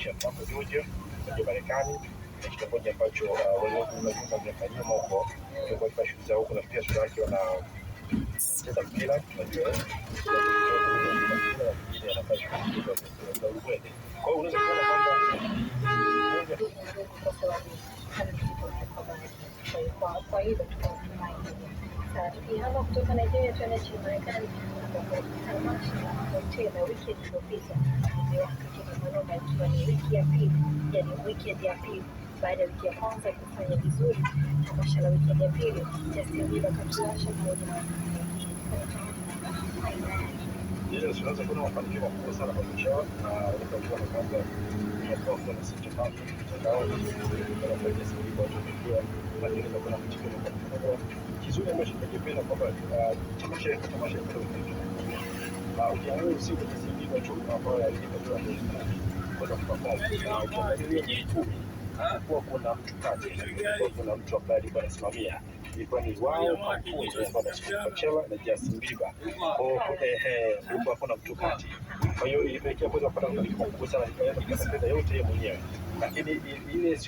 nchi ya Atlanta, Georgia, kwenye Marekani, na kitongoji ambacho walivyumba miaka nyuma huko walikuwa wakifanya shughuli zao huko, na pia shule yake wanacheza mpira, unajua mwingine anafanya shughuli za ukweli. Kwa hiyo unaweza kuona kwamba kwa hilo tunatumai sasa tukihama kutoka Nigeria tuende nchini Marekani ambapo tamasha hoteli weekend iliyopita imewaka Kinondoni ikiwa ni wiki ya pili, yani weekend ya pili baada ya wiki ya kwanza kufanya vizuri. Tamasha la weekend ya pili Justin Bieber katuasha pamoja na Yes, unaweza kuona mafanikio makubwa sana kwa Coachella, na unaweza kuona kwamba tumekuwa kuna sitamani mtandao na faida zaidi kwa tumefikia, lakini kuna mtikio mkubwa kizuri ambacho tunakipenda kwamba tamasha la ukiangalia usiku tasiri kwa chumba ambayo ilikuwa kwa perform na ukiangalia YouTube kwa kuna mtu kati, kuna mtu ambaye alikuwa anasimamia, ilikuwa ni wao kampuni ya Coachella na Justin Bieber. Kwa kuna mtu kati, kwa hiyo ilipelekea kuweza kupata mafanikio makubwa sana, ikaenda yote yeye mwenyewe, lakini ile